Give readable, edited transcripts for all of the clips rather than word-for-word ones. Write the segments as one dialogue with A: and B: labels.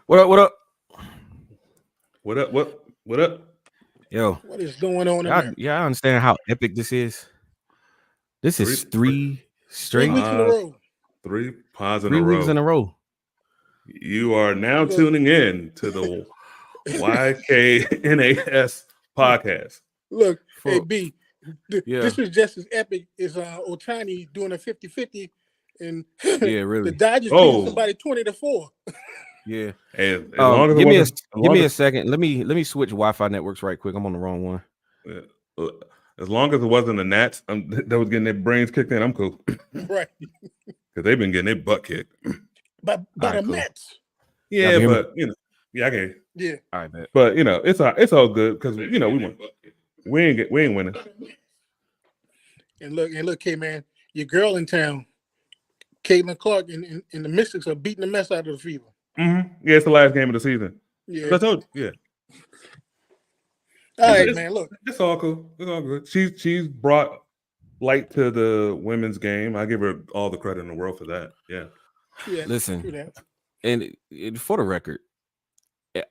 A: What up? What up?
B: What up? What up?
A: Yo,
C: What is going on in there?
A: I understand how epic this is. This
B: Three,
A: is three
C: Three
A: straight,
C: weeks in a
B: pause,
C: row.
B: 3 pods in a
A: 3 weeks
B: row.
A: in a row.
B: You are now
C: Look,
B: tuning in to the YKNAS podcast.
C: look, hey
A: For
C: B,
A: yeah,
C: this is just as epic as Otani doing a 50-50 and
A: yeah,
C: the
A: really,
C: Dodgers beating
B: Oh,
C: somebody 20-4.
A: yeah.
B: as long as it wasn't, as
A: Give
B: long
A: me
B: as,
A: a second. Let me switch Wi-Fi networks right quick. I'm on the wrong one.
B: uh, as long as it wasn't the Nats that was getting their brains kicked in, I'm cool
C: Right.
B: because they've been getting their butt kicked.
C: By
A: All right,
C: the
A: cool.
C: Mets.
A: Y'all
B: Yeah,
A: can hear me?
B: but yeah, I can.
C: Yeah.
A: All right, bet.
B: But it's all good because we won. We ain't winning.
C: And look, hey man, your girl in town, Caitlin Clark and the Mystics are beating the mess out of the Fever.
B: Mm-hmm. Yeah, it's the last game of the season.
C: Yeah.
B: I told you. Yeah.
C: All right,
B: It's,
C: man. Look.
B: it's all cool. It's all good. She's brought light to the women's game. I give her all the credit in the world for that. Yeah.
C: Yeah.
A: Listen,
C: True that.
A: and for the record,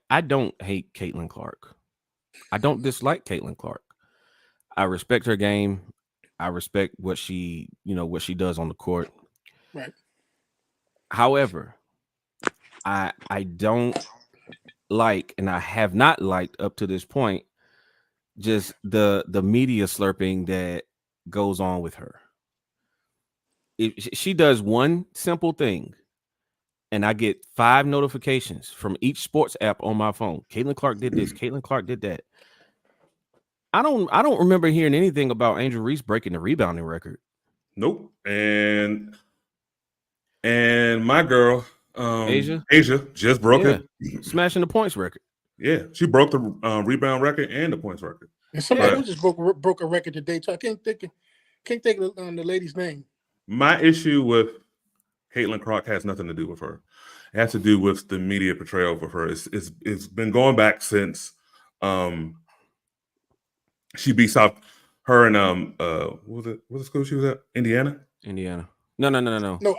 A: I don't hate Caitlin Clark. I don't dislike Caitlin Clark. I respect her game. I respect what she does on the court.
C: Right.
A: However, I don't like, and I have not liked up to this point, just the media slurping that goes on with her. If she does one simple thing, and I get 5 notifications from each sports app on my phone. Caitlin Clark did this. Caitlin Clark did that. I don't remember hearing anything about Angel Reese breaking the rebounding record.
B: Nope. And my girl,
A: Asia
B: just broke it.
C: Smashing
A: the points record.
B: Yeah, she broke the rebound record and the points record.
C: And somebody else just broke a record today. So I can't think of the lady's name.
B: My issue with Caitlin Clark has nothing to do with her. It has to do with the media portrayal of her. It's been going back since she beat her and what was it? What school she was at? Indiana.
A: No.
C: No,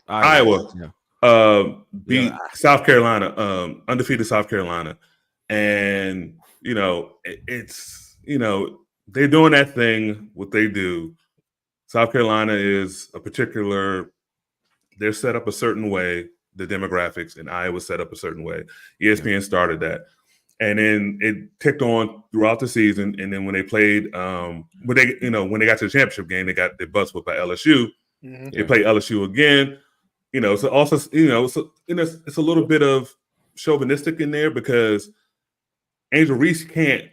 B: Iowa.
A: Yeah.
B: Beat South Carolina, undefeated South Carolina, and it's they're doing that thing. What they do, South Carolina is a particular. They're set up a certain way, the demographics, and Iowa set up a certain way. ESPN started that. And then it ticked on throughout the season. And then when they played, when they got to the championship game, they got their butts whipped by LSU. Mm-hmm. They played LSU again. So also, it's a little bit of chauvinistic in there because Angel Reese can't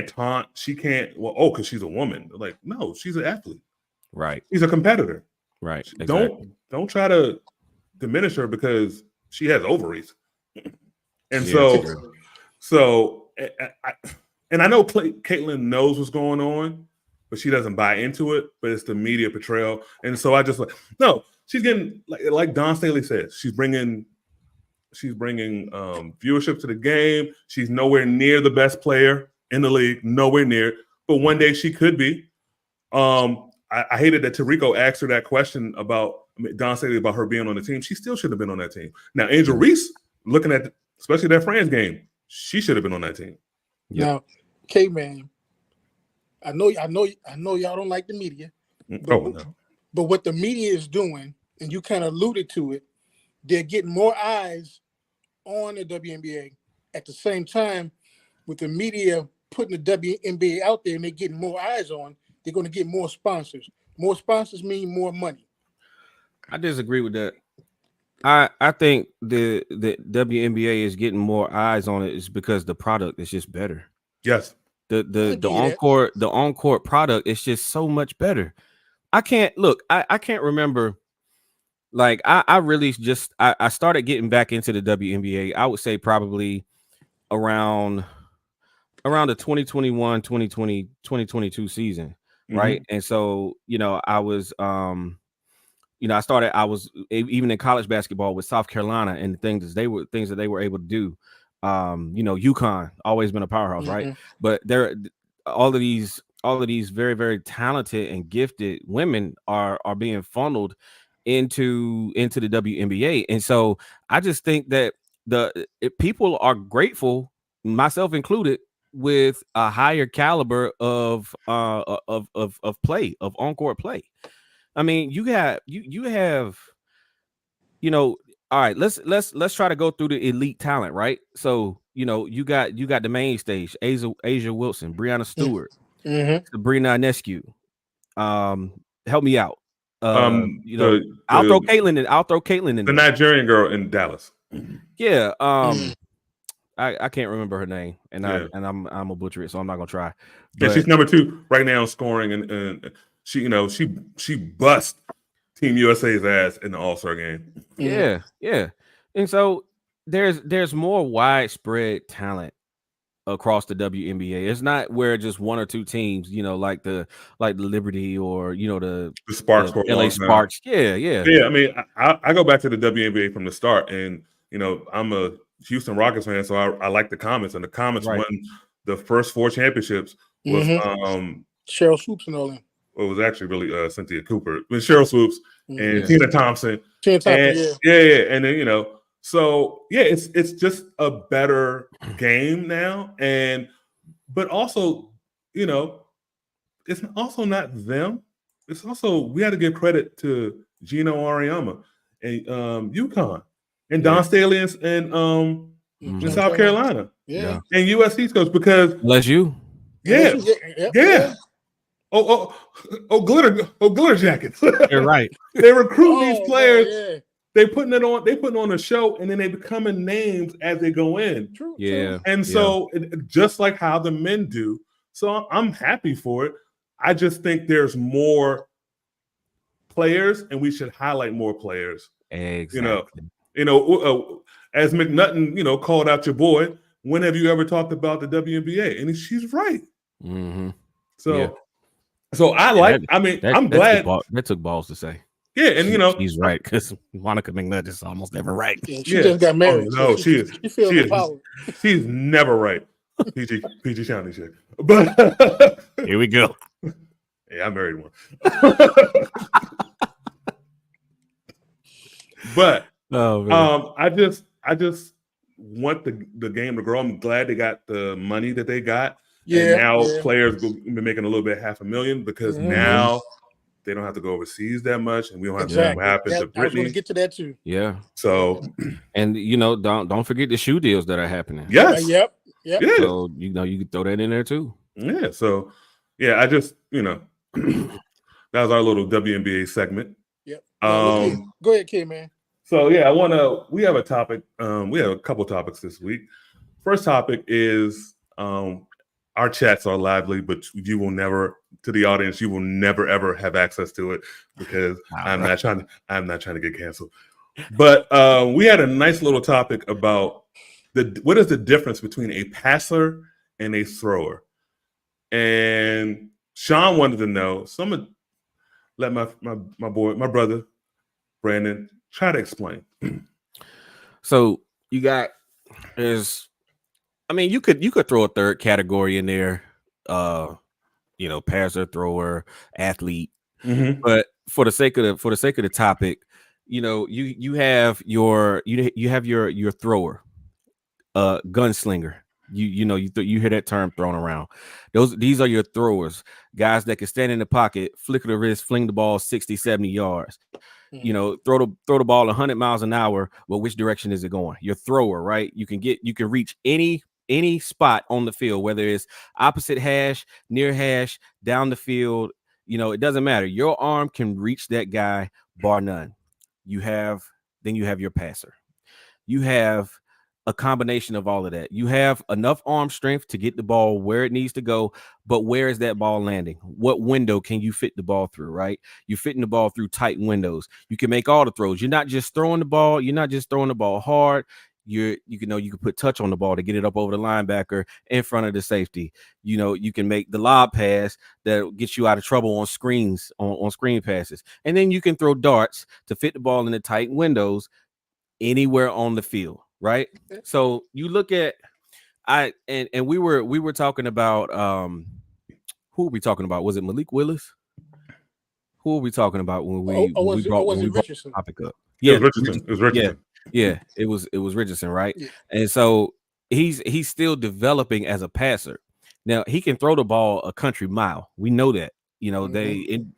B: taunt. She can't. Well, because she's a woman. Like, no, she's an athlete.
A: Right.
B: She's a competitor.
A: Right. Exactly.
B: Don't try to diminish her because she has ovaries. And so I know Caitlin knows what's going on, but she doesn't buy into it. But it's the media portrayal, and so I just she's getting like Don Staley says, she's bringing viewership to the game. She's nowhere near the best player in the league, nowhere near. But one day she could be. I hated that Tirico asked her that question about Don Staley about her being on the team. She still should have been on that team. Now Angel Reese, looking at especially that France game, she should have been on that team.
C: Yep. Now, K-Man, I know y'all don't like the media. But what the media is doing, and you kind of alluded to it, they're getting more eyes on the WNBA. At the same time, with the media putting the WNBA out there and they're getting more eyes on, they're going to get more sponsors. More sponsors mean more money.
A: I disagree with that. I think the WNBA is getting more eyes on it is because the product is just better.
B: Yes.
A: The on-court product is just so much better. I can't remember. Like I really just I started getting back into the WNBA. I would say probably around the 2021, 2020, 2022 season, right? And so, I was I was even in college basketball with South Carolina and the things that they were able to do. UConn always been a powerhouse, right? But all of these very, very talented and gifted women are being funneled into the WNBA. And so I just think that people are grateful, myself included, with a higher caliber of play, of on-court play. I mean, you have, you know, all right, let's try to go through the elite talent, right? So, you got the main stage, Asia Wilson, Brianna Stewart,
C: Mm-hmm.
A: Sabrina Ionescu. Help me out. You know,
B: The the
A: I'll throw Caitlin in
B: the
A: there.
B: Nigerian girl in Dallas.
A: Yeah.
C: Mm.
A: I can't remember her name, and
B: Yeah,
A: I'm a butcher it, so I'm not gonna try.
B: and she's
A: But
B: number 2 right now in scoring, and she bust Team USA's ass in the All-Star game.
C: Mm.
A: yeah, yeah. And so there's more widespread talent across the WNBA. It's not where just one or two teams, like the Liberty, or
B: The Sparks
A: the
B: for a
A: LA
B: long time.
A: Sparks. Yeah, yeah.
B: Yeah, I mean, I go back to the WNBA from the start, and I'm a Houston Rockets fan, so I like the Comets, and the Comets
A: Right.
B: won the first 4 championships with
C: Mm-hmm. Cheryl Swoops and all them.
B: well, it was actually really Cynthia Cooper, with Cheryl Swoops and
A: Yeah.
B: Tina Thompson,
C: Tina Thompson,
B: and
C: yeah.
B: and then so yeah, it's just a better game now, but also it's also not them. It's also, we had to give credit to Gino Auriemma and UConn and
A: Yeah.
B: Don Staley and
A: Mhm.
B: in South Carolina
C: Yeah.
B: and USC's coach, because
A: LSU.
B: yeah,
C: Yeah.
B: yeah. Glitter jackets.
A: You're right.
B: They recruit these
C: Oh,
B: players.
C: man, yeah.
B: They putting on a show, and then they becoming names as they go in.
C: True.
A: Yeah.
B: And so, just like how the men do. So I'm happy for it. I just think there's more players, and we should highlight more players.
A: Exactly.
B: As McNutton, called out your boy. When have you ever talked about the WNBA? And she's right.
A: Mm-hmm.
B: So,
A: Yeah.
B: so I like. I mean, I'm glad.
A: That took balls to say.
B: Yeah, and
A: she's right, because Monica McNutt is almost never right.
C: Yeah, she just got married.
B: Oh, no, she is.
C: She feels the power.
B: She's never right. PG County shit. But
A: here we go.
B: Yeah, I married one. But I just want the game to grow. I'm glad they got the money that they got.
C: Yeah.
B: And now players will be making a little bit $500,000, because now they don't have to go overseas that much, and we don't have to know what happened to Brittany.
C: I was going to get to that too.
A: Yeah.
B: So,
A: and don't forget the shoe deals that are happening.
B: Yes.
C: Yep.
B: Yeah.
A: So you can throw that in there too.
B: Yeah. So I just that was our little WNBA segment.
C: Yep. Go ahead, K man.
B: So we have a topic. We have a couple topics this week. First topic is our chats are lively, but you will never, to the audience, you will never ever have access to it, because I'm not trying to get canceled. But we had a nice little topic about what is the difference between a passer and a thrower. And Sean wanted to know. So I'm gonna let my brother Brandon try to explain.
A: So you could throw a third category in there, passer, thrower, athlete.
B: Mm-hmm.
A: But for the sake of the topic, you have your thrower, gunslinger. You hear that term thrown around. These are your throwers, guys that can stand in the pocket, flicker the wrist, fling the ball 60, 70 yards. Throw the ball 100 miles an hour. Well, which direction is it going? Your thrower, right? You can reach any spot on the field, whether it's opposite hash, near hash, down the field. It doesn't matter. Your arm can reach that guy, bar none. Then you have your passer. You have a combination of all of that. You have enough arm strength to get the ball where it needs to go, but where is that ball landing? What window can you fit the ball through, right? You're fitting the ball through tight windows. You can make all the throws. You're not just throwing the ball. You're not just throwing the ball hard. You can put touch on the ball to get it up over the linebacker in front of the safety. You can make the lob pass that gets you out of trouble on screens, on screen passes. And then you can throw darts to fit the ball in the tight windows anywhere on the field, right? So you look at we were talking about who were we talking about? Was it Malik Willis? Who were we talking about when we brought the topic up?
B: Yeah, it was Richardson.
A: Yeah, it was Richardson, right?
C: Yeah.
A: And so he's still developing as a passer. Now he can throw the ball a country mile. We know that. You know, they
C: Mm-hmm.
A: in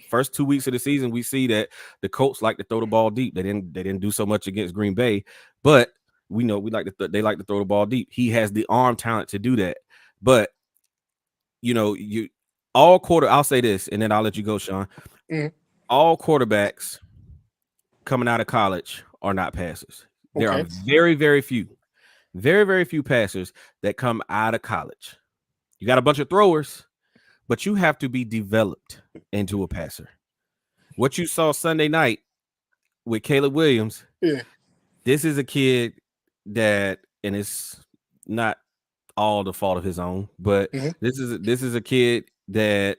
A: first 2 weeks of the season, we see that the Colts like to throw the ball deep. They didn't do so much against Green Bay, but we know they like to throw the ball deep. He has the arm talent to do that. But you I'll say this and then I'll let you go, Sean.
C: Mm-hmm.
A: All quarterbacks coming out of college are not passers. There are
C: Okay.
A: very, very few passers that come out of college. You got a bunch of throwers, but you have to be developed into a passer. What you saw Sunday night with Caleb Williams,
C: Yeah.
A: this is a kid that, and it's not all the fault of his own, but
C: Mm-hmm.
A: this is a kid that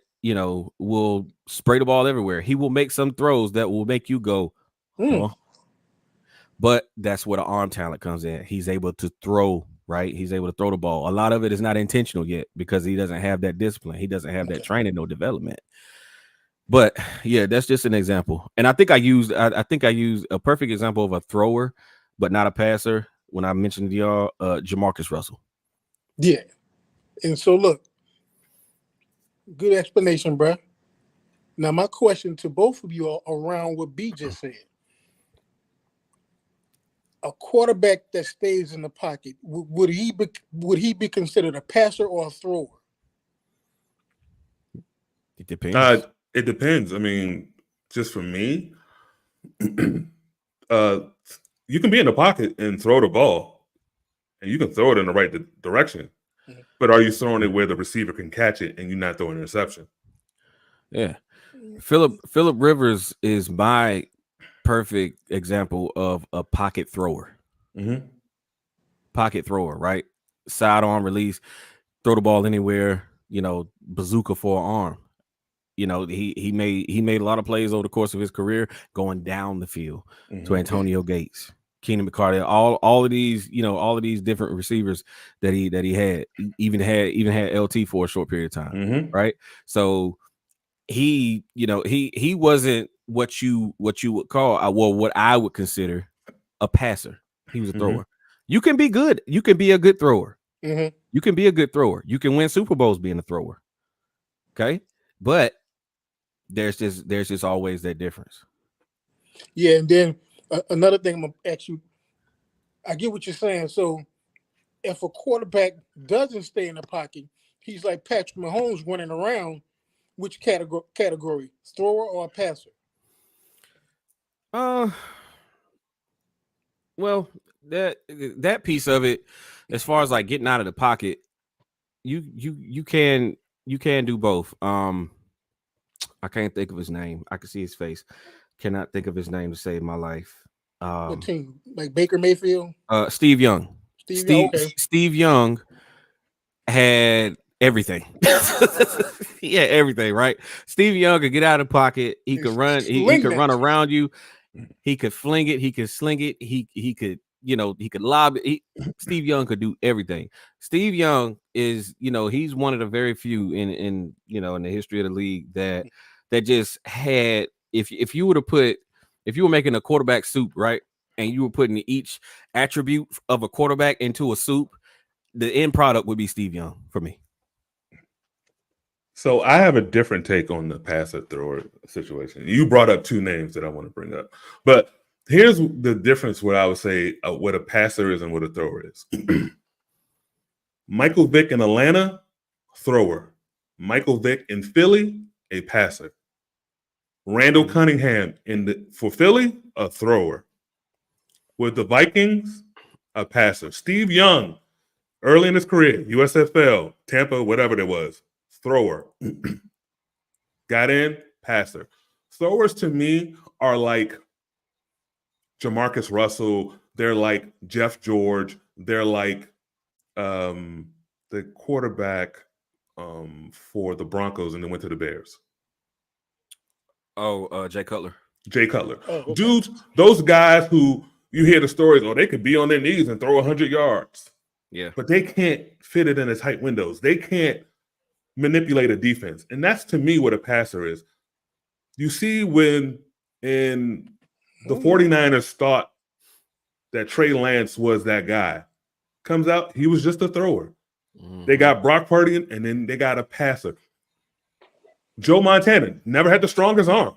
A: will spray the ball everywhere. He will make some throws that will make you go,
C: Mm.
A: huh? But that's where the arm talent comes in. He's able to throw, right? He's able to throw the ball. A lot of it is not intentional yet because he doesn't have that discipline. He doesn't have that
C: Okay.
A: training, no development. But yeah, that's just an example. And I think I used a perfect example of a thrower, but not a passer when I mentioned y'all Jamarcus Russell.
C: Yeah. And so look, good explanation, bruh. Now my question to both of you are around what B just said. A quarterback that stays in the pocket, would he be considered a passer or a thrower?
A: It depends.
B: It depends. I mean, just for me, uh, you can be in the pocket and throw the ball, and you can throw it in the right direction.
C: Mhm.
B: But are you throwing it where the receiver can catch it and you're not throwing an interception?
A: Yeah. Philip Rivers is my perfect example of a pocket thrower.
B: Mm-hmm.
A: Pocket thrower, right? Sidearm release, throw the ball anywhere, bazooka for an arm. He made a lot of plays over the course of his career going down the field to
B: Mm-hmm.
A: Antonio Gates, Keenan McCarthy, all of these different receivers that he had, even had LT for a short period of time,
B: Mm-hmm.
A: right? So he wasn't what you would call well, what I would consider a passer. He was a
B: Mm-hmm.
A: thrower. You can be good. You can be a good thrower.
C: Mm-hmm.
A: You can be a good thrower. You can win Super Bowls being a thrower. Okay, but there's just always that difference.
C: Yeah, and then another thing I'm gonna ask you. I get what you're saying. So if a quarterback doesn't stay in the pocket, he's like Patrick Mahomes running around. Which category? Thrower or a passer?
A: Uh, well, that piece of it, as far as like getting out of the pocket, you can do both. I can't think of his name. I can see his face. Cannot think of his name to save my life.
C: What
A: Um,
C: team? Like Baker Mayfield,
A: Steve Young.
C: Steve?
A: Steve
C: Okay.
A: Steve Young had everything. He had everything, right? Steve Young could get out of the pocket. He could run. He
C: Sling
A: could
C: that
A: run
C: joint.
A: around you. He could fling it. He could sling it. He could he could lob it. Steve Young could do everything. Steve Young is he's one of the very few in the history of the league that just had if you were to put if you were making a quarterback soup, right, and you were putting each attribute of a quarterback into a soup, the end product would be Steve Young for me.
B: So I have a different take on the passer thrower situation. You brought up two names that I want to bring up, but here's the difference. What I would say, what a passer is and what a thrower is. Michael Vick in Atlanta, thrower. Michael Vick in Philly, a passer. Randall Cunningham for Philly, a thrower. With the Vikings, a passer. Steve Young, early in his career, USFL, Tampa, whatever it was, thrower. Got in, passer. Throwers to me are like Jamarcus Russell. They're like Jeff George. They're like the quarterback for the Broncos and then went to the Bears.
A: Oh, Jay Cutler.
B: Jay Cutler.
C: Oh, okay.
B: Dudes, those guys who you hear the stories, they could be on their knees and throw 100 yards,
A: Yeah.
B: but they can't fit it in the tight windows. They can't manipulate a defense. And that's to me what a passer is. You see when in the 49ers thought that Trey Lance was that guy. Comes out, he was just a thrower.
A: Mm-hmm.
B: They got Brock Purdy, and then they got a passer. Joe Montana never had the strongest arm.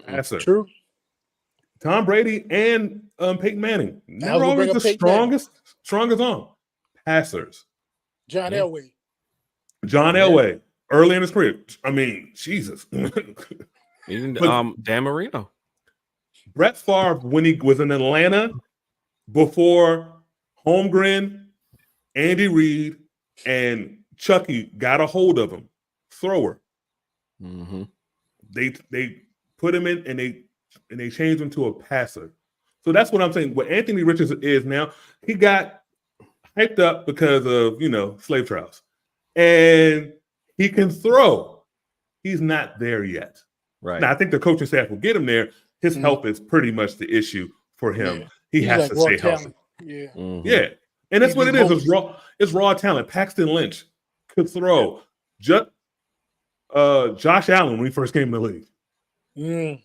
B: Passer.
C: True.
B: Tom Brady and Peyton Manning never
C: gonna
B: always
C: bring
B: the
C: up Peyton Manning.
B: strongest arm. Passers.
C: John Elway.
B: John Elway, early in his career. I mean, Jesus.
A: Even
B: But
A: Dan Marino.
B: Brett Favre, when he was in Atlanta, before Holmgren, Andy Reid, and Chucky got a hold of him, thrower.
A: Mm-hmm.
B: They put him in and they changed him to a passer. So that's what I'm saying. What Anthony Richardson is now, he got hyped up because of slave trials, and he can throw. He's not there yet.
A: Right
B: Now I think the coaching staff will get him there. His health is pretty much the issue for him.
C: Yeah.
B: He
C: He's
B: has
C: like
B: to stay healthy.
C: talent. Yeah.
A: Mm-hmm.
B: Yeah, and that's
C: He's
B: what it is. It's raw talent. Paxton Lynch could throw. Josh Allen when he first came in the league. Yeah.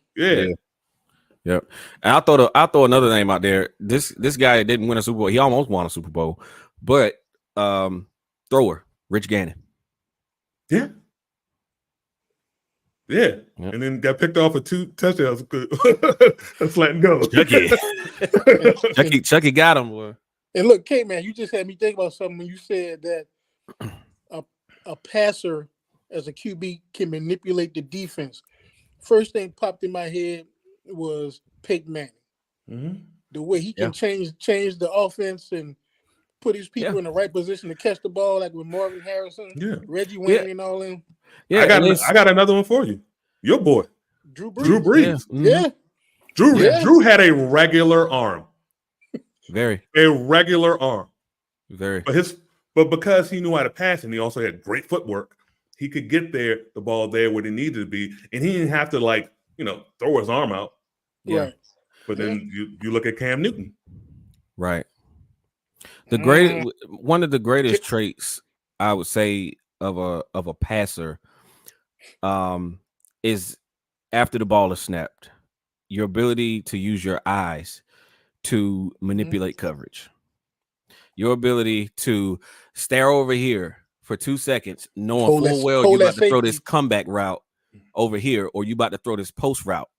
A: Yep. And I'll throw another name out there. This guy didn't win a Super Bowl. He almost won a Super Bowl, but thrower Rich Gannon.
B: Yeah. Yeah.
A: Yep.
B: And then got picked off for 2 touchdowns. Let's let him go.
A: Chucky got him. Boy.
C: And look, K man, you just had me think about something when you said that a passer as a QB can manipulate the defense. First thing popped in my head was Peyton Manning.
B: Mm-hmm.
C: The way he can change the offense and put his people in the right position to catch the ball, like with Marvin Harrison, Reggie Wayne, and all them.
A: Yeah,
B: I got another one for you. Your boy,
C: Drew Brees.
B: Drew Brees.
C: Yeah.
B: Drew had a regular arm.
A: Very.
B: A regular arm.
A: Very.
B: But because he knew how to pass and he also had great footwork, he could get the ball there where he needed to be, and he didn't have to throw his arm out.
A: Yeah.
C: Right.
B: But then you look at Cam Newton.
A: Right. One of the greatest traits I would say of a passer is after the ball is snapped, your ability to use your eyes to manipulate coverage. Your ability to stare over here for 2 seconds, knowing full well you're about to throw this comeback route over here, or you about to throw this post route.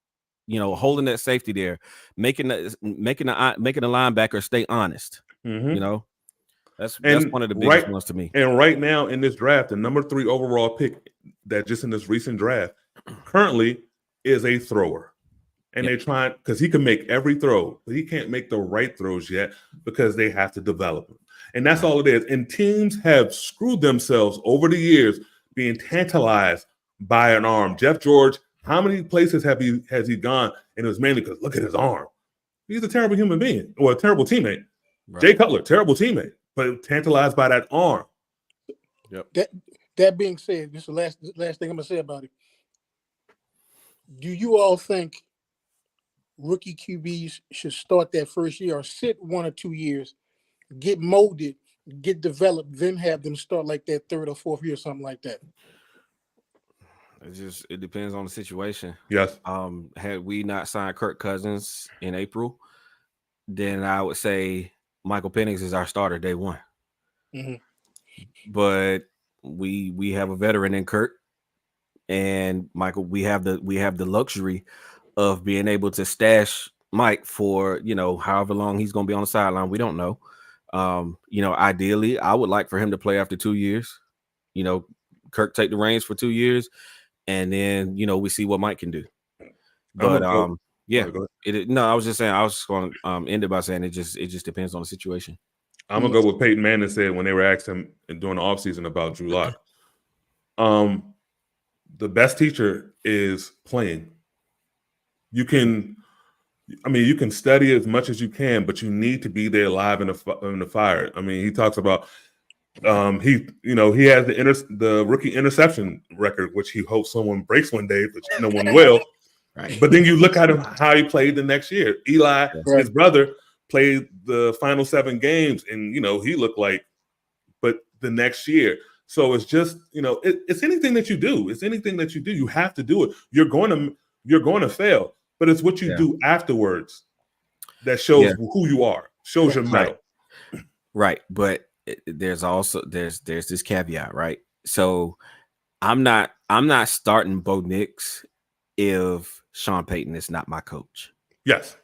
A: Holding that safety there, making the linebacker stay honest.
B: Mm-hmm.
A: That's one of the biggest ones to me.
B: And right now in this draft, the number 3 overall pick that just in this recent draft currently is a thrower. And they're trying, because he can make every throw, but he can't make the right throws yet because they have to develop him. And that's all it is. And teams have screwed themselves over the years being tantalized by an arm. Jeff George, how many places has he gone? And it was mainly because look at his arm. He's a terrible human being or a terrible teammate. Right. Jay Cutler, terrible teammate, but tantalized by that arm.
C: Yep. That being said, this is the last thing I'm gonna say about it. Do you all think rookie QBs should start that first year or sit 1 or 2 years, get molded, get developed, then have them start like that 3rd or 4th year, something like that?
A: It depends on the situation.
B: Yes.
A: Had we not signed Kirk Cousins in April, then I would say Michael Penix is our starter day 1.
C: Mm-hmm.
A: But we have a veteran in Kirk, and Michael. We have the luxury of being able to stash Mike for however long he's going to be on the sideline. We don't know. Ideally, I would like for him to play after 2 years. Kirk take the reins for 2 years. And then, we see what Mike can do. But I was just saying, I was just going to end it by saying it just depends on the situation.
B: I'm going to go with Peyton Manning said when they were asked him during the offseason about Drew Lock. The best teacher is playing. You can study as much as you can, but you need to be there live in the fire. I mean, he talks about he has the rookie interception record, which he hopes someone breaks one day, but no one will.
A: Right.
B: But then you look at him how he played the next year. Eli, his brother, played the final 7 games, and he looked like. But the next year, so it's just it's anything that you do. It's anything that you do. You have to do it. You're going to fail, but it's what you do afterwards that shows who you are. Shows your
A: Right.
B: metal.
A: Right. But there's also there's this caveat, right? So I'm not starting Bo Nix if Sean Payton is not my coach.
B: Yes.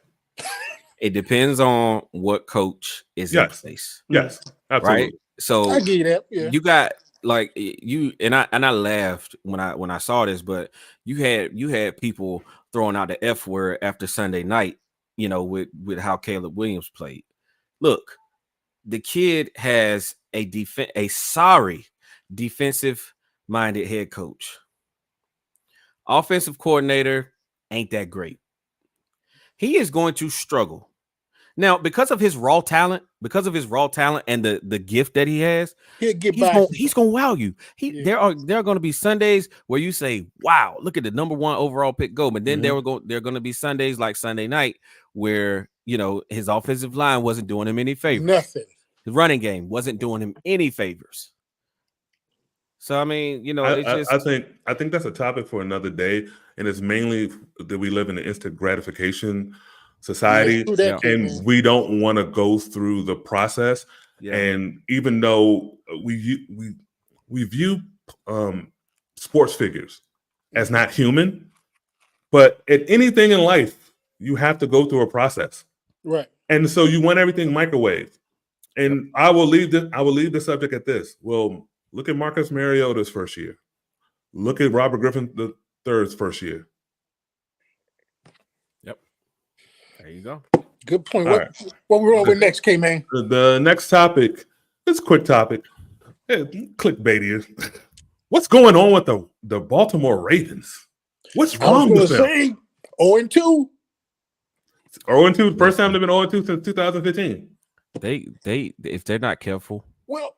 A: It depends on what coach is in
B: Yes.
A: place,
B: Yes.
A: right?
B: Absolutely.
C: I
A: So
C: give you that. Yeah.
A: you got like you and I laughed when I saw this, but you had people throwing out the F word after Sunday night, with how Caleb Williams played. Look, the kid has a sorry defensive minded head coach. Offensive coordinator ain't that great. He is going to struggle. Now, because of his raw talent and the gift that he has,
C: He'll get
A: he's
C: by
A: going
C: some
A: he's
C: things.
A: going to wow you.
C: Yeah.
A: There are going to be Sundays where you say, "Wow, look at the number 1 overall pick go." But then there are going to be Sundays like Sunday night where, his offensive line wasn't doing him any favors.
C: Nothing.
A: The running game wasn't doing him any favors. So I mean, it's
B: I
A: just
B: think that's a topic for another day, and it's mainly that we live in an instant gratification
C: Yeah,
B: society,
C: do that,
A: yeah,
C: K
B: and
C: man.
B: we don't want to go through the process.
A: yeah,
B: And even though we view sports figures as not human, but at anything in life, you have to go through a process,
C: Right.
B: and so you want everything microwave.
A: yep,
B: And I will leave the subject at this. Well, look at Marcus Mariota's first year. Look at Robert Griffin the third's first year.
A: yep. There you go.
C: Good point.
B: All
C: What
B: right.
C: what we're on with next, K man?
B: The next topic, it's a quick topic. Clickbaity. What's going on with the Baltimore Ravens? What's
C: I was
B: wrong
C: gonna
B: with them?
C: say 0-2.
B: 0-2, first time they've been 0-2 since 2015.
A: They if they're not careful,
C: Well,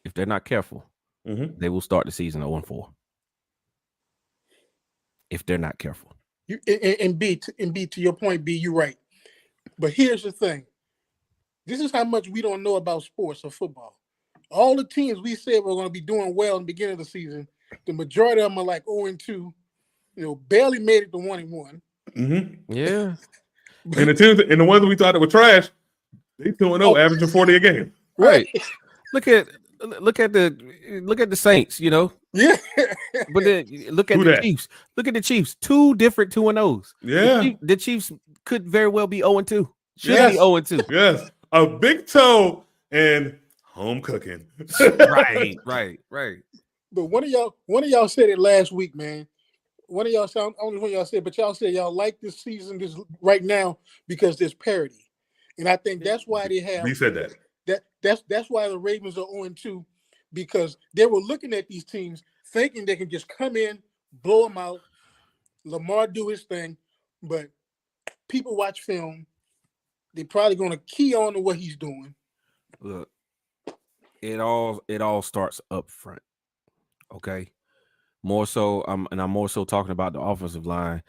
B: Mm-hmm.
A: they will start the season 0-4. If they're not careful.
C: you and B to your point, B, you're right. But here's the thing. This is how much we don't know about sports or football. All the teams we said were going to be doing well in the beginning of the season, the majority of them are like 0-2. Barely made it to 1-1.
B: Mm-hmm.
A: Yeah.
B: And the teams and the ones that we thought that were trash, they 2-0,
C: Oh.
B: averaging 40 a game.
A: Right. Look at the Saints,
C: Yeah.
A: but then look at
B: Who
A: the
B: that?
A: Chiefs. Look at the Chiefs. 2 different 2-0s.
B: Yeah.
A: The Chiefs could very well be 0-2. Should
C: Yes.
A: be 0-2.
B: Yes. A big toe and home cooking.
A: Right.
C: But one of y'all said it last week, man. One of y'all said, I don't know when y'all said, but y'all said y'all like this season this right now because there's parity. And I think that's why they have
B: We said that.
C: that's why the Ravens are 0-2, because they were looking at these teams thinking they can just come in, blow them out, Lamar do his thing, but people watch film, they're probably going to key on to what he's doing.
A: Look, it all starts up front. Okay. More so, I'm more so talking about the offensive line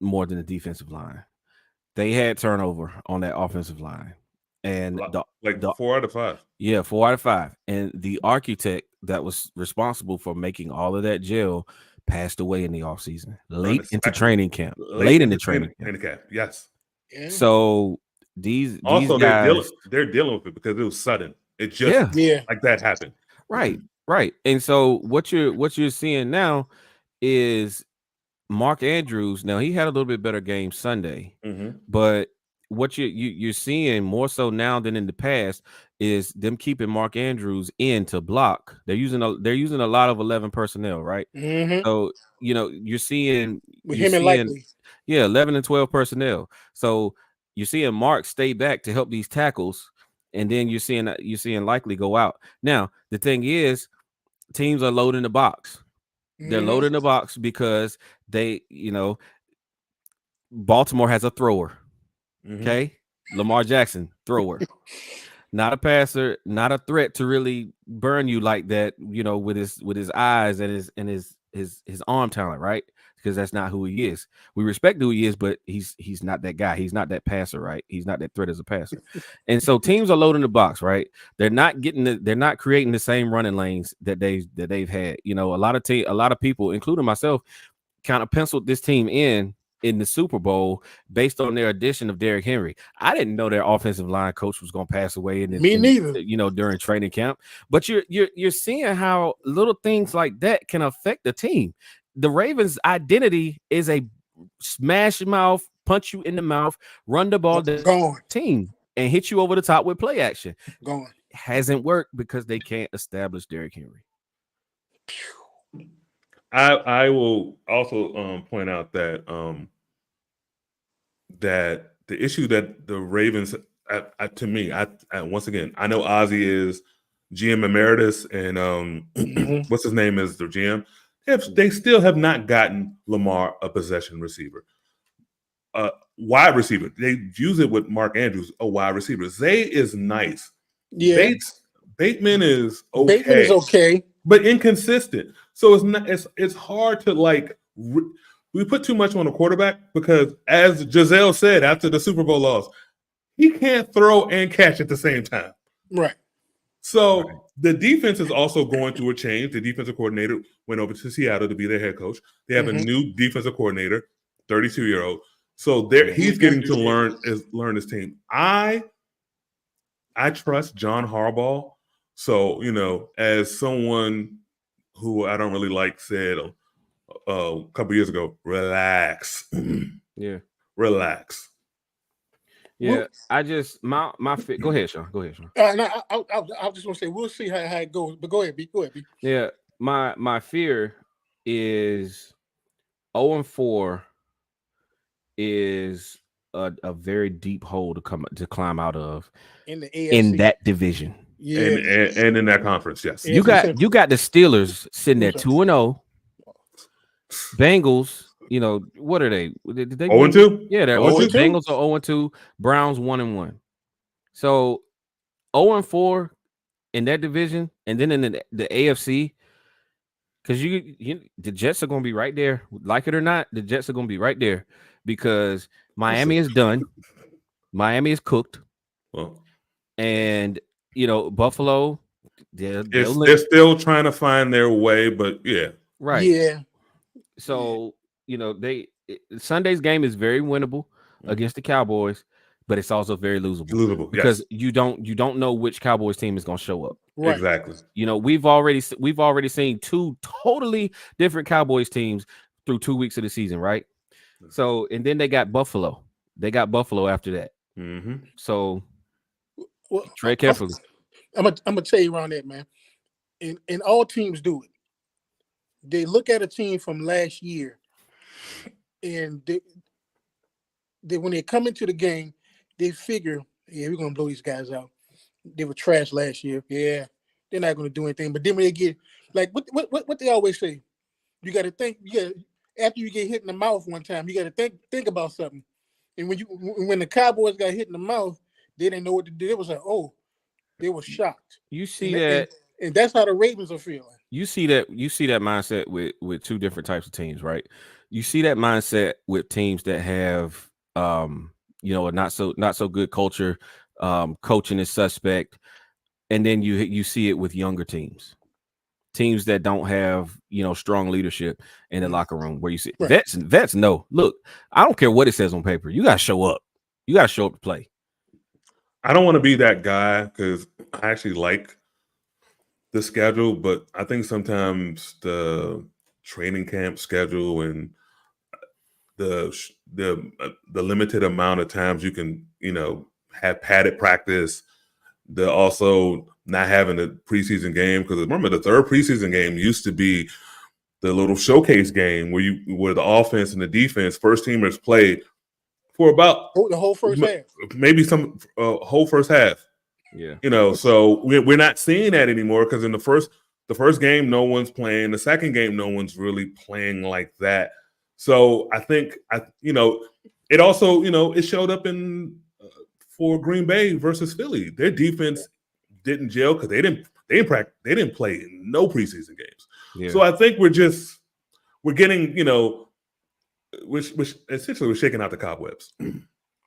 A: more than the defensive line. They had turnover on that offensive line, and
B: Like
A: the
B: 4 out of 5.
A: 4 out of 5, and the architect that was responsible for making all of that gel passed away in the offseason, late into training camp, late in the training camp.
B: Yes.
C: Yeah.
A: So these
B: Also,
A: guys,
B: they're dealing with it because it was sudden. It just
C: Yeah.
B: like that happened.
A: right, and so what you're seeing now is Mark Andrews. Now he had a little bit better game Sunday,
B: Mm-hmm.
A: but what you're seeing more so now than in the past is them keeping Mark Andrews in to block. They're using a lot of 11 personnel, right?
C: Mm-hmm.
A: So you're seeing
C: With him and Likely.
A: 11 and 12 personnel. So you're seeing Mark stay back to help these tackles, and then you're seeing Likely go out. Now the thing is, teams are loading the box. They're loading the box because they, Baltimore has a thrower.
B: Mm-hmm.
A: Okay. Lamar Jackson, thrower. Not a passer, not a threat to really burn you like that, with his eyes and his arm talent, right? Because that's not who he is. We respect who he is, but he's not that guy. He's not that passer, right? He's not that threat as a passer. And so teams are loading the box, right? They're not creating the same running lanes that they've had. A lot of people, including myself, kind of penciled this team in in the Super Bowl based on their addition of Derrick Henry. I didn't know their offensive line coach was going to pass away
C: Me neither.
A: during training camp. But you're seeing how little things like that can affect the team. The Ravens' identity is a smash mouth, punch you in the mouth, run the ball
C: Gone.
A: team and hit you over the top with play action.
C: Gone.
A: Hasn't worked because they can't establish Derrick Henry.
B: I will also point out that that the issue that the Ravens, to me, once again, I know Ozzie is GM emeritus and what's his name is the GM. They still have not gotten Lamar a possession receiver. Wide receiver. They use it with Mark Andrews, a wide receiver. Zay is nice.
C: Yeah.
B: Bateman is okay.
C: Bateman is okay.
B: But inconsistent. So it's hard to like we put too much on the quarterback because as Giselle said after the Super Bowl loss, he can't throw and catch at the same time.
C: Right.
B: So the defense is also going through a change. The defensive coordinator went over to Seattle to be their head coach. They have a new defensive coordinator, 32-year-old. So he's getting to learn his team. I trust John Harbaugh. So, as someone who I don't really like said a couple years ago, relax.
A: Yeah.
B: Relax.
A: Yeah, I just my go ahead, Sean. Go ahead, Sean.
C: No, I just want to say we'll see how it goes. But go ahead, B. Go ahead, B.
A: Yeah, my fear is 0-4 is a very deep hole to climb out of
C: in the AFC.
A: In that division.
C: Yeah,
B: and in that conference, yes.
A: You got the Steelers sitting at 2-0. Bengals, what are they? Did they
B: 0-2?
A: Yeah, they're 0-2. Bengals are 0-2. Browns 1-1. So 0-4 in that division, and then in the AFC, because the Jets are going to be right there, like it or not. The Jets are going to be right there because Miami is done. Miami is cooked, and Buffalo. They're
B: still trying to find their way, but yeah,
A: right,
C: yeah.
A: So Sunday's game is very winnable against the Cowboys, but it's also very losable because you don't know which Cowboys team is going to show up.
C: Right.
B: Exactly.
A: We've already seen two totally different Cowboys teams through 2 weeks of the season, right? So, and then they got Buffalo. They got Buffalo after that.
B: Mm-hmm.
A: So, tread carefully.
C: I'm gonna tell you around that, man. And all teams do it. They look at a team from last year, and they when they come into the game, they figure, yeah, we're gonna blow these guys out. They were trash last year. Yeah, they're not gonna do anything. But then when they get like what they always say, you got to think. After you get hit in the mouth one time, you got to think about something. And when the Cowboys got hit in the mouth, they didn't know what to do. It was like, they were shocked.
A: You see that,
C: and that's how the Ravens are feeling. You see
A: that mindset with two different types of teams, right? You see that mindset with teams that have a not so good culture, coaching is suspect, and then you see it with younger teams that don't have strong leadership in the locker room, where you see vets no. Look, I don't care what it says on paper. You got to show up. You got to show up to play.
B: I don't want to be that guy because I actually like the schedule, but I think sometimes the training camp schedule and the limited amount of times you can have padded practice, the also not having a preseason game, because remember the third preseason game used to be the little showcase game where the offense and the defense first teamers played for about
C: the whole first half,
B: maybe some whole first half.
A: Yeah,
B: so we're not seeing that anymore because in the first game no one's playing, the second game no one's really playing like that. So I think it also it showed up in for Green Bay versus Philly. Their defense didn't gel because they didn't play in no preseason games.
A: Yeah.
B: So I think we're getting which essentially we're shaking out the cobwebs.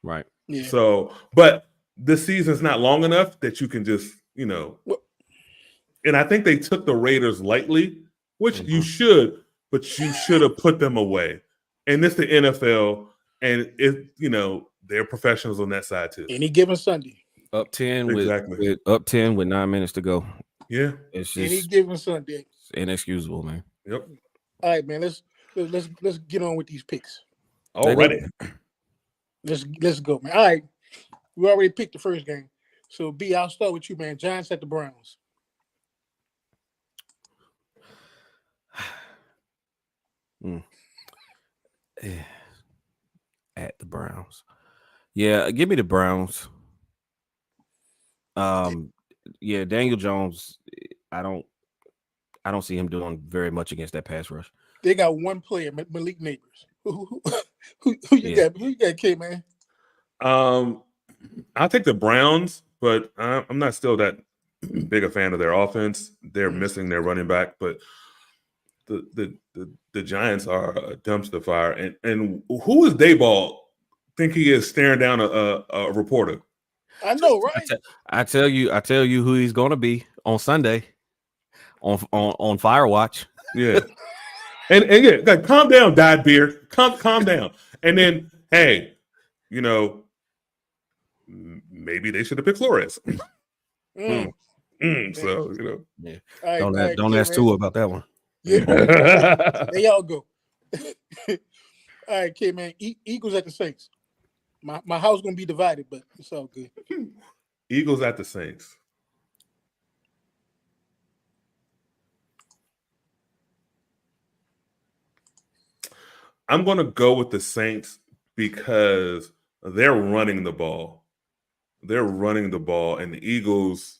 A: Right.
C: Yeah.
B: So, but the season's not long enough that you can just and I think they took the Raiders lightly, which you should, but you should have put them away. and it's the NFL, and they're professionals on that side too.
C: Any given Sunday.
A: Up 10
B: Exactly.
A: with 9 minutes to go.
B: Yeah.
A: It's
C: Any
A: just
C: given Sunday.
A: inexcusable, man.
B: Yep.
C: All right, man. Let's get on with these picks.
B: Already.
C: Let's go, man. All right. We already picked the first game. So B, I'll start with you, man. Giants at the Browns.
A: At the Browns. Yeah, give me the Browns. Yeah, Daniel Jones, I don't see him doing very much against that pass rush.
C: They got one player, Malik Neighbors. Who you got? Who you got, K, man?
B: I'll take the Browns, but I'm not still that big a fan of their offense. They're missing their running back, but the Giants are a dumpster fire. And who is Dayball think he is staring down a reporter?
C: I know, right?
A: I tell you who he's gonna be on Sunday on Firewatch.
B: Yeah. and yeah, calm down, Diet Beer. Calm down. And then, hey, maybe they should have picked Flores. So,
A: Yeah.
C: Right,
A: don't ask Tua about that one.
C: Yeah. There y'all go. All right, K, man. Eagles at the Saints. My house gonna be divided, but it's all good.
B: Eagles at the Saints. I'm going to go with the Saints because they're running the ball. They're running the ball, and the Eagles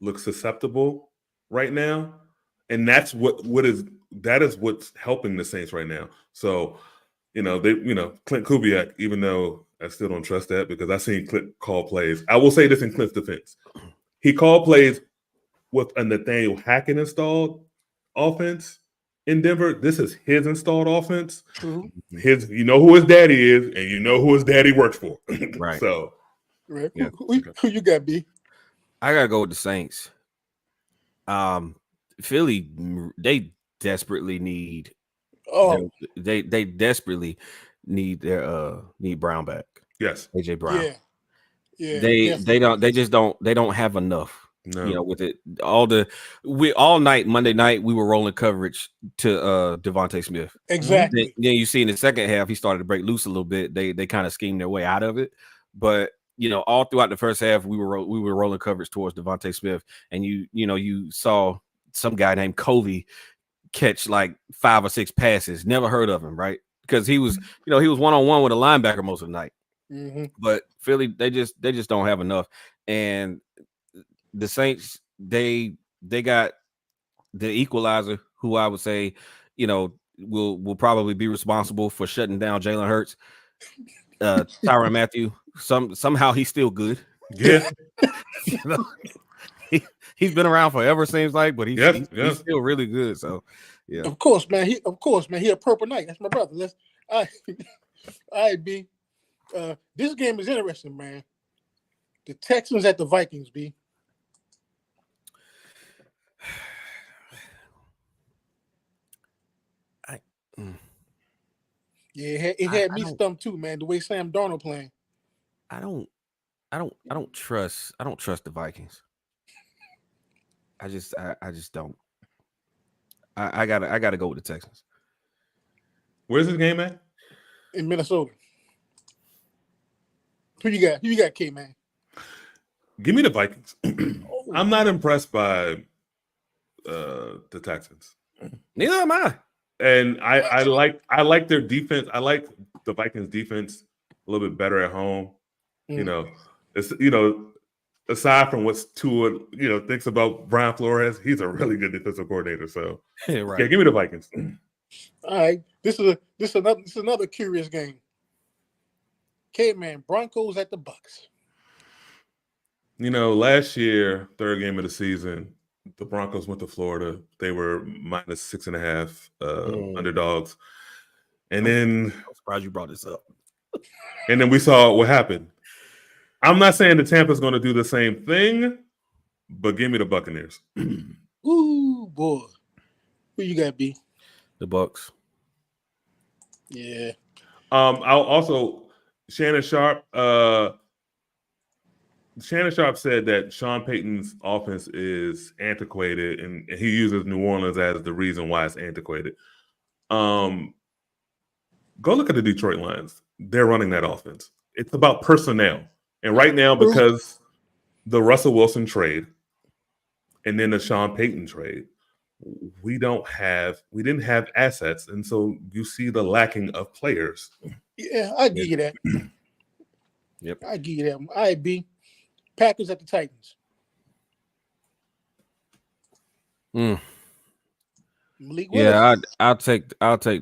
B: look susceptible right now, and that is what's helping the Saints right now. So, Clint Kubiak, even though I still don't trust that because I've seen Clint call plays. I will say this in Clint's defense: he called plays with a Nathaniel Hackett installed offense in Denver. This is his installed offense.
C: True.
B: Who his daddy is, and who his daddy works for.
A: Right.
B: So,
C: right. Yeah. Who you got, B?
A: I gotta go with the Saints. Philly, they desperately need. They desperately need their need Brown back.
B: Yes,
A: AJ Brown.
C: Yeah.
A: They just don't have enough.
B: No.
A: With it all night Monday night we were rolling coverage to Devontae Smith.
C: Exactly.
A: Then you see in the second half he started to break loose a little bit. They kind of schemed their way out of it, but all throughout the first half we were rolling coverage towards Devontae Smith, and you saw some guy named Coley catch like 5 or 6 passes. Never heard of him, right? Because he was he was one-on-one with a linebacker most of the night. But Philly, they just don't have enough. And the Saints, they got the equalizer, who I would say, will probably be responsible for shutting down Jalen Hurts. Tyrann Mathieu, somehow he's still good.
B: Yeah.
C: He's
A: been around forever, seems like, but he's still really good. So yeah.
C: Of course, man. He a Purple Knight. That's my brother. All right, B. This game is interesting, man. The Texans at the Vikings, B. Yeah, it had me stumped too, man. The way Sam Darnold playing.
A: I don't trust the Vikings. I just don't. I gotta go with the Texans.
B: Where's this game at?
C: In Minnesota. Who you got? Who you got, K, man?
B: Give me the Vikings. I'm not impressed by the Texans.
A: Neither am I.
B: And I like their defense. I like the Vikings defense a little bit better at home. It's aside from what Tua thinks about Brian Flores, he's a really good defensive coordinator. So
A: right.
B: Yeah, give me the Vikings.
C: All right. This is another curious game. Okay, man, Broncos at the Bucks.
B: Last year, third game of the season, the Broncos went to Florida. They were -6.5 underdogs. And then
A: I'm surprised you brought this up.
B: And then we saw what happened. I'm not saying the Tampa's going to do the same thing, but give me the Buccaneers.
C: Ooh, boy. Who you got, B?
A: The Bucks.
C: Yeah.
B: I'll also Shannon Sharp. Shannon Sharp said that Sean Payton's offense is antiquated, and he uses New Orleans as the reason why it's antiquated. Go look at the Detroit Lions. They're running that offense. It's about personnel, and right now because the Russell Wilson trade and then the Sean Payton trade, we didn't have assets, and so you see the lacking of players.
C: Yeah, I give you that.
A: Yep.
C: I give you that. All right, B. Packers at the Titans. Malik Willis.
A: Yeah, I'll take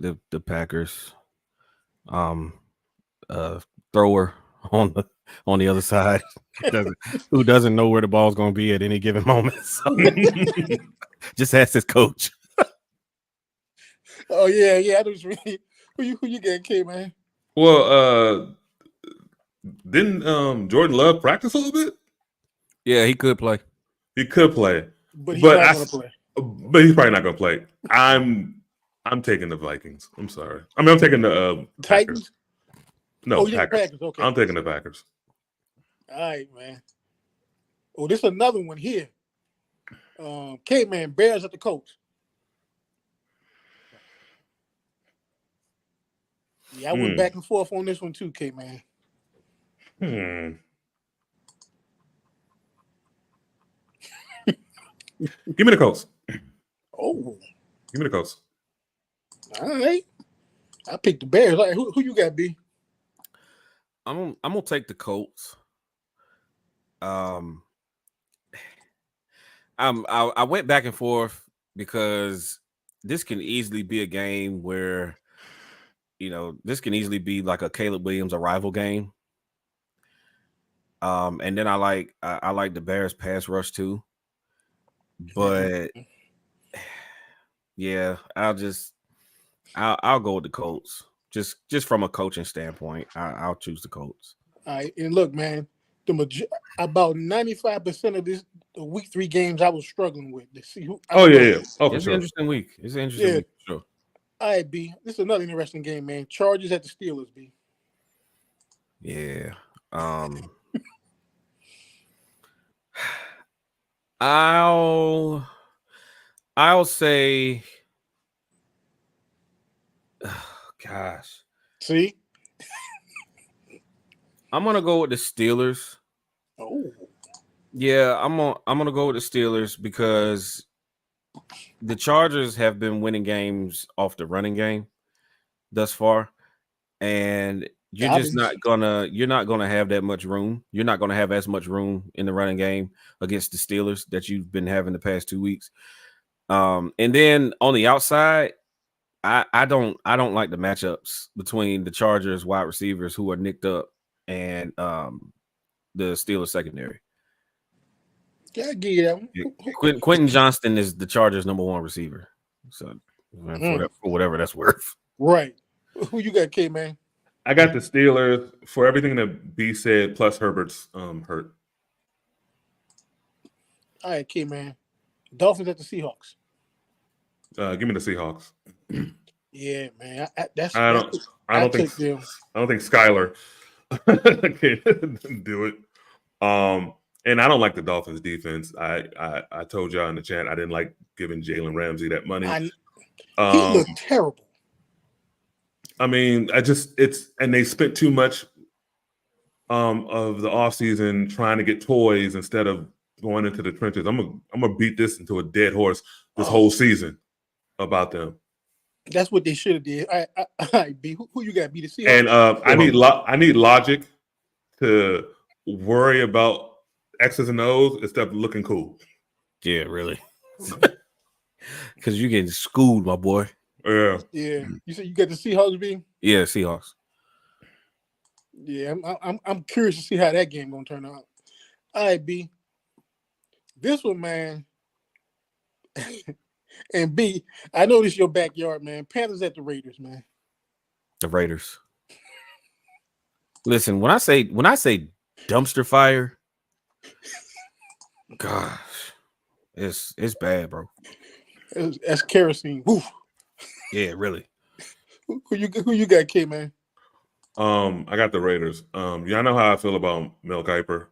A: the Packers. Thrower on the other side who doesn't know where the ball's going to be at any given moment. So just ask his coach.
C: Oh yeah. I just really who you getting, K, man?
B: Well, didn't Jordan Love practice a little bit?
A: Yeah, he could play.
B: He could play,
C: but he's not going to play.
B: But he's probably not going to play. I'm taking the Vikings. I'm sorry. I mean, I'm taking the
C: Titans.
B: Packers. No,
C: Packers. Okay.
B: I'm taking the Packers.
C: All right, man. Oh, this is another one here. K, man, Bears at the Colts. Yeah, I went back and forth on this one too, K, man.
B: Give me the Colts.
C: Oh.
B: Give me the Colts.
C: All right. I picked the Bears. All right, who you got, B?
A: I'm gonna take the Colts. I went back and forth because this can easily be a game where, this can easily be like a Caleb Williams arrival game. And then I like the Bears pass rush too. But yeah, I'll go with the Colts. Just from a coaching standpoint, I'll choose the Colts.
C: All right, and look, man, about 95% of the week 3 games I was struggling with. To see who.
B: Oh yeah. Oh, for
A: it's
B: sure.
A: an interesting week. It's an interesting week, for sure.
C: All right, B. This is another interesting game, man. Chargers at the Steelers, B.
A: Yeah. I'll say, gosh.
C: See?
A: I'm gonna go with the Steelers.
C: Oh.
A: Yeah, I'm gonna go with the Steelers because the Chargers have been winning games off the running game thus far, and you're not gonna have that much room. You're not gonna have as much room in the running game against the Steelers that you've been having the past 2 weeks. And then on the outside, I don't like the matchups between the Chargers wide receivers who are nicked up and the Steelers secondary.
C: Yeah, I give you that one.
A: Quentin Johnston is the Chargers' #1 receiver. So for whatever that's worth.
C: Right. Who you got, K, man?
B: I got the Steelers for everything that B said, plus Herbert's hurt.
C: All right, K, man. Dolphins at the Seahawks.
B: Give me the Seahawks.
C: Yeah, man.
B: I don't think Skyler can do it. And I don't like the Dolphins defense. I told y'all in the chat I didn't like giving Jalen Ramsey that money.
C: He looked terrible.
B: I mean, and they spent too much of the offseason trying to get toys instead of going into the trenches. I'm gonna beat this into a dead horse this whole season about them.
C: That's what they should have did. All right, B. Who you got? B, the Seahawks.
B: And I need logic to worry about X's and O's instead of looking cool.
A: Yeah, really. Because you're getting schooled, my boy.
B: Yeah.
C: Yeah. You said you got the Seahawks, B?
A: Yeah, Seahawks.
C: Yeah, I'm curious to see how that game gonna turn out. All right, B. This one, man. And B, I know this is your backyard, man. Panthers at the Raiders, man.
A: The Raiders. Listen, when I say dumpster fire, gosh, it's bad, bro.
C: That's kerosene. Woo.
A: Yeah, really.
C: Who you got, K man?
B: I got the Raiders. Y'all know how I feel about Mel Kiper.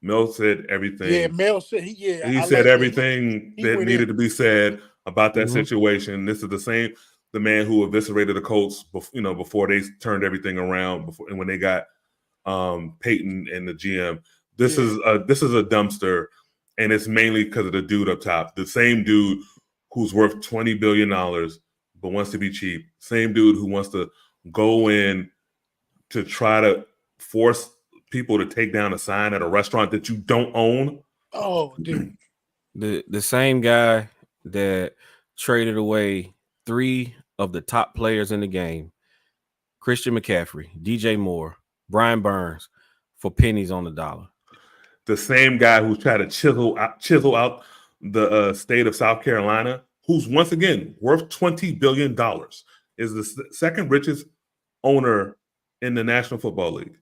B: Mel said
C: Yeah,
B: everything.
C: Mel said
B: He
C: I
B: said
C: like that.
B: everything
C: He
B: that
C: went
B: needed
C: in.
B: to be said about that
A: Mhm.
B: situation. This is the man who eviscerated the Colts, before they turned everything around. Before and when they got Peyton and the GM, this
C: Yeah.
B: is a dumpster, and it's mainly because of the dude up top, the same dude who's worth $20 billion but wants to be cheap, same dude who wants to go in to try to force people to take down a sign at a restaurant that you don't own.
C: Oh, dude.
A: The same guy that traded away 3 of the top players in the game, Christian McCaffrey, DJ Moore, Brian Burns, for pennies on the dollar.
B: The same guy who's trying to chisel out the state of South Carolina, who's once again worth $20 billion, is the second richest owner in the National Football League.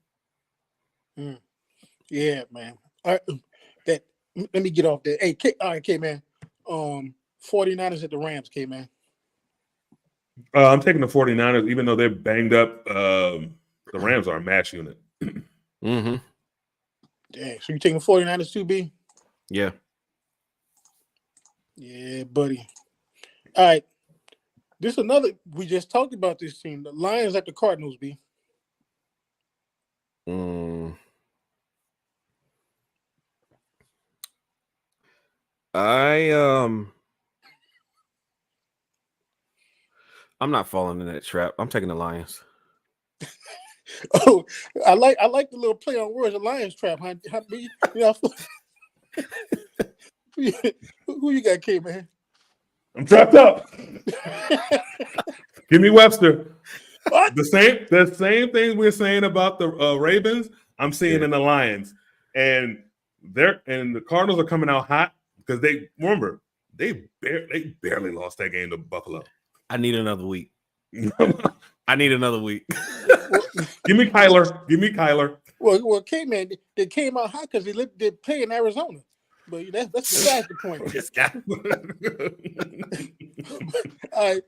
C: Yeah, man. All right, that let me get off that. Hey, all right, K man. 49ers at the Rams, K man.
B: I'm taking the 49ers, even though they're banged up. The Rams are a match unit.
A: Mm-hmm.
C: Dang, so you taking 49ers too, B?
A: Yeah.
C: Yeah, buddy. All right. This another we just talked about this team. The Lions at the Cardinals, B.
A: Mm. I'm not falling in that trap. I'm taking the Lions.
C: Oh, I like the little play on words, the Lions trap, huh? B? Yeah, who you got, K man?
B: I'm trapped up. Give me Webster.
C: What?
B: The same things we're saying about the Ravens, I'm seeing in the Lions, and the Cardinals are coming out hot because they barely lost that game to Buffalo.
A: I need another week. I need another week.
B: Give me Kyler.
C: Well, K man, they came out hot because they play in Arizona, but that's besides the point.
A: This guy.
C: All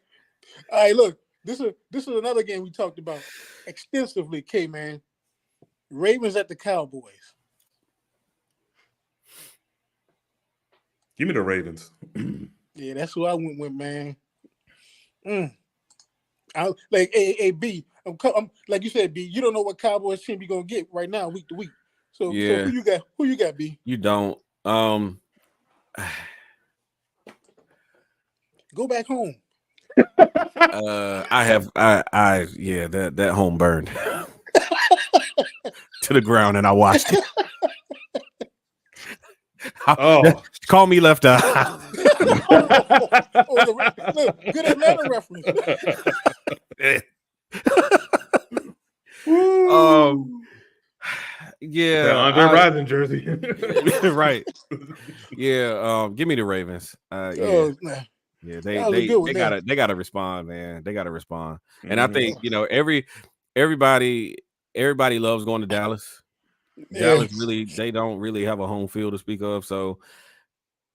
C: right. Look, this is another game we talked about extensively, K man. Ravens at the Cowboys.
B: Give me the Ravens.
C: Yeah, that's who I went with, man. I like B. I'm like you said, B. You don't know what Cowboys team you're gonna get right now, week to week. So who you got? Who you got, B?
A: You don't.
C: Go back home.
A: That home burned to the ground, and I watched it. Call me left eye.
C: Good Atlanta reference.
A: Yeah,
B: that Andre Rison jersey.
A: Right. Yeah, give me the Ravens. Yeah, they gotta respond, man. They gotta respond, and I think everybody loves going to Dallas. Dallas they don't really have a home field to speak of, so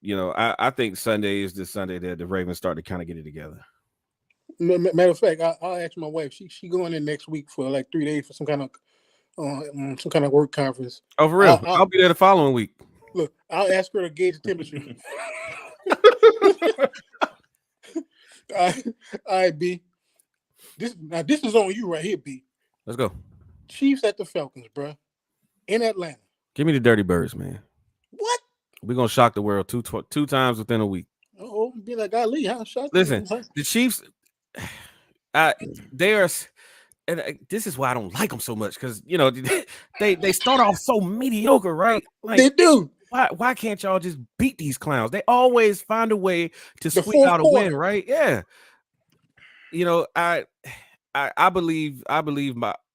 A: I think Sunday is the Sunday that the Ravens start to kind of get it together.
C: Matter of fact, I'll ask my wife. She going in next week for like 3 days for some kind of work conference.
A: Oh, for real? I'll be there the following week.
C: Look, I'll ask her to gauge the temperature. All right, B. This is on you right here, B.
A: Let's go.
C: Chiefs at the Falcons, bro. In Atlanta.
A: Give me the Dirty Birds, man.
C: What?
A: We're gonna shock the world two times within a week.
C: Oh, be like Ali, huh?
A: Listen, the Chiefs, they are, and this is why I don't like them so much, because they start off so mediocre, right? Like,
C: they do.
A: Why can't y'all just beat these clowns? They always find a way to squeak out a win, right? Yeah. I believe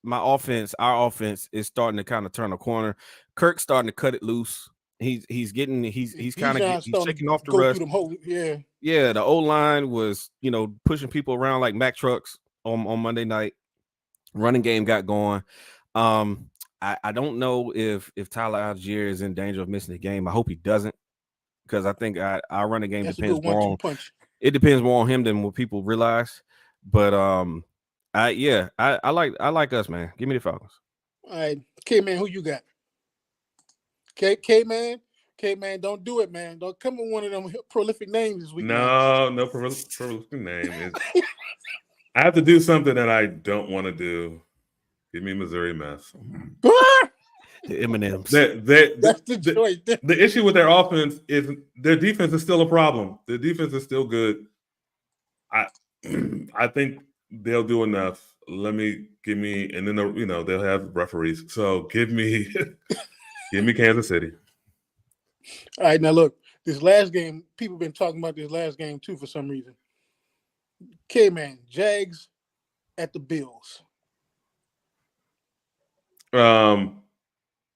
A: my offense, our offense is starting to kind of turn a corner. Kirk's starting to cut it loose. He's shaking off the rust. Yeah. The O-line was pushing people around like Mack trucks on Monday night. Running game got going. I don't know if Tyler Algier is in danger of missing the game. I hope he doesn't, because I think our running game depends more on him than what people realize. But I like us, man. Give me the Falcons.
C: All right, K man, who you got? K man, K man, don't do it, man. Don't come with one of them prolific names this week, man.
B: No prolific name is. I have to do something that I don't want to do. Give me Missouri Mess.
A: The M&Ms.
C: That's the choice.
B: The issue with their offense is their defense is still a problem. Their defense is still good. I think they'll do enough. And then they'll have referees. So give me Kansas City.
C: All right, now look, this last game, people been talking about this last game too for some reason. K man, Jags at the Bills.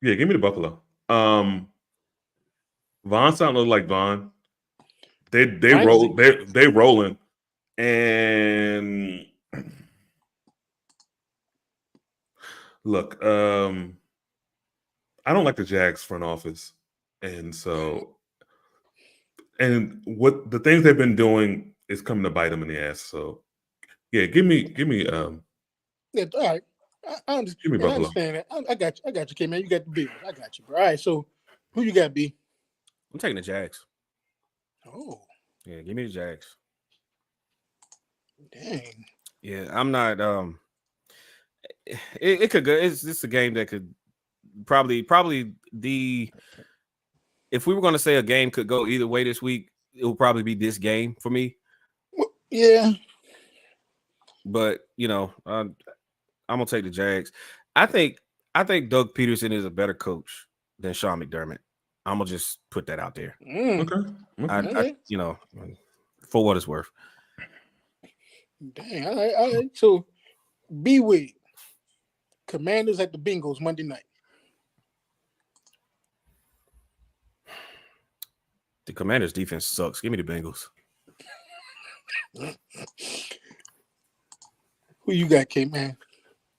B: Yeah, give me the Buffalo. Von sound look like Von. They rolling. And look, I don't like the Jags front office. And what the things they've been doing is coming to bite them in the ass. So yeah, give me
C: Yeah, all right. I understand.
B: Give me
C: I
B: Buffalo.
C: understand that. I got you. I got you, K man. You got the Bills. I got you, bro. All right, so who you got, B?
A: I'm taking the Jags.
C: Oh,
A: Yeah, give me the Jags.
C: dang.
A: Yeah, I'm not. It could go. It's just a game that could probably the. If we were going to say a game could go either way this week, it will probably be this game for me.
C: Well, yeah.
A: But I'm gonna take the Jags. I think Doug Peterson is a better coach than Sean McDermott. I'm gonna just put that out there.
B: Okay.
A: For what it's worth.
C: Dang. All right. So, B-Wig. Commanders at the Bengals Monday night.
A: The Commanders' defense sucks. Give me the Bengals.
C: Who you got, K-Man?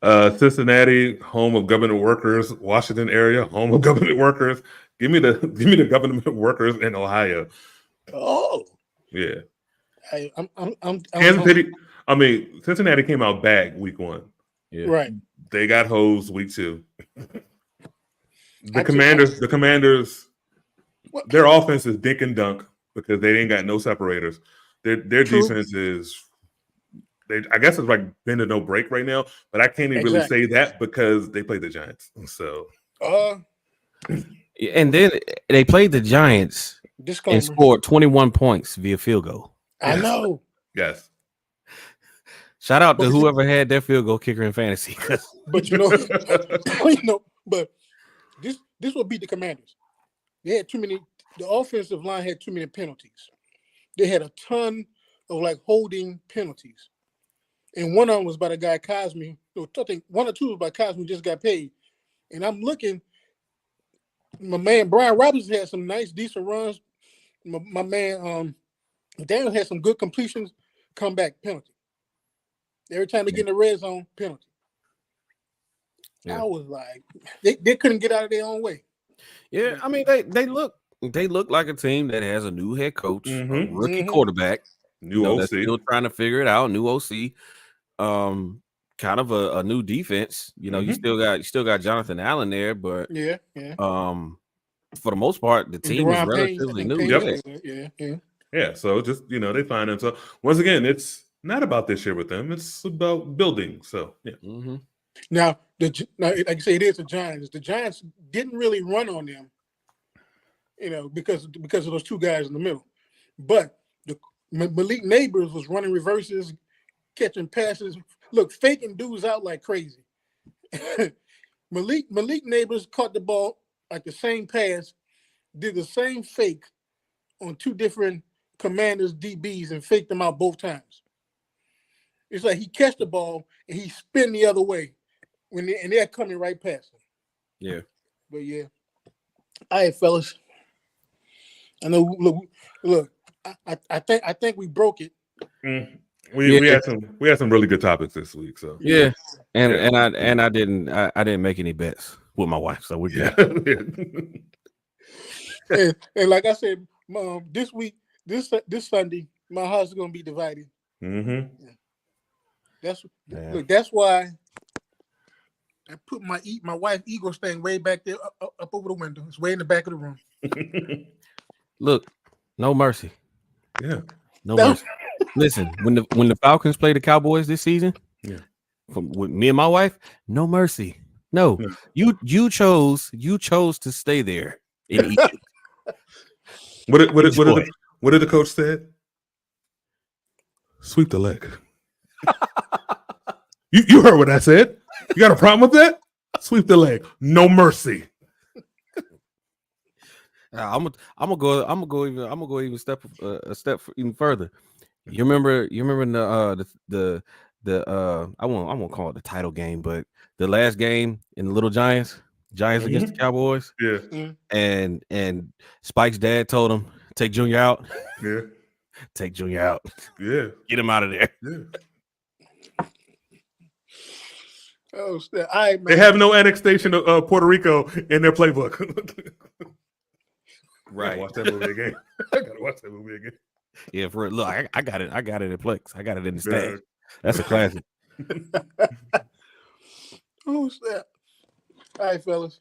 B: Cincinnati, home of government workers. Washington area, home of government workers. Give me the government workers in Ohio.
C: Oh,
B: yeah.
C: I'm
B: Kansas City. I mean, Cincinnati came out bad week 1.
A: Yeah.
C: Right.
B: They got hosed week 2. The Commanders. Their offense is dink and dunk because they ain't got no separators. Their defense is. I guess it's like bend and no break right now, but I can't even really say that because they played the Giants. So,
A: and then they played the Giants and scored 21 points via field goal.
C: I know.
B: Yes.
A: Shout out to whoever had their field goal kicker in fantasy.
C: But but this will beat the Commanders. They had too many. The offensive line had too many penalties. They had a ton of holding penalties. And one of them was by the guy Cosme. I think one or two was by Cosme who just got paid. And I'm looking. My man Brian Robinson had some nice, decent runs. My man Daniel had some good completions. Comeback penalty. Every time they get in the red zone, penalty. Yeah. I was like, they couldn't get out of their own way.
A: Yeah, I mean they look like a team that has a new head coach, a rookie quarterback,
B: new OC,
A: that's still trying to figure it out. New OC, kind of a new defense. You still got Jonathan Allen there, but
C: yeah.
A: For the most part, the team is relatively new.
B: Yeah. So just they find them. So once again, it's not about this year with them. It's about building. So yeah.
A: Mm-hmm.
C: Now, like I say, it is the Giants. The Giants didn't really run on them, because of those two guys in the middle. But Malik Neighbors was running reverses, catching passes. Look, faking dudes out like crazy. Malik Neighbors caught the ball like the same pass, did the same fake on two different Commanders DBs and faked them out both times. It's like he catch the ball and he spin the other way and they're coming right past him.
A: Yeah.
C: But yeah. All right, fellas. I know. Look. I think we broke it.
B: We had some really good topics this week. So
A: yeah, and I didn't make any bets with my wife, so we're good.
C: and like I said, this week, this Sunday, my house is gonna be divided.
B: Mm-hmm.
C: Look, that's why I put my wife Eagles thing way back there up over the window. It's way in the back of the room.
A: Look, no mercy.
B: Yeah.
A: No mercy. Listen, when the Falcons play the Cowboys this season,
B: yeah,
A: with me and my wife, no mercy. No,
B: yeah.
A: you chose to stay there in Egypt.
B: What did the coach said? Sweep the leg. you heard what I said. You got a problem with that? Sweep the leg. No mercy.
A: I'm gonna go even a step even further. You remember in the I won't call it the title game, but the last game in the Little Giants against the Cowboys.
B: Yeah.
A: And Spike's dad told him, take Junior out.
B: Yeah.
A: Take Junior out.
B: Yeah.
A: Get him out of there.
B: Yeah.
C: Oh, all right, man.
B: They have no annexation of Puerto Rico in their playbook.
A: Right.
B: Watch that movie again. I gotta watch that movie again.
A: Yeah, for look, I got it in Plex. I got it in the stash. That's a classic.
C: Oh, snap. All right, fellas.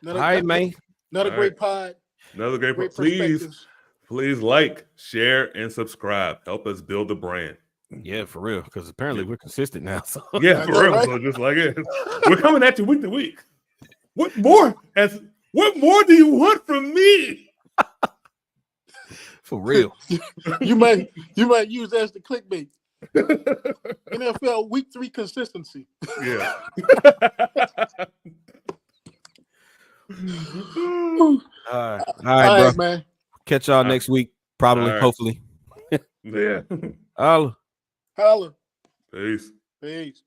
A: All right, man.
C: Another great pod.
B: Another great pod. Please like, share, and subscribe. Help us build the brand.
A: Yeah, for real. Because apparently we're consistent now. So.
B: Yeah, for real. Right? So just like it. We're coming at you week to week. What more do you want from me?
A: For real.
C: you might use that as the clickbait. NFL week 3 consistency.
B: Yeah.
A: All right, bro.
C: Man.
A: Catch y'all next week, probably, hopefully.
B: Yeah.
C: Holla.
B: Peace.
C: Peace.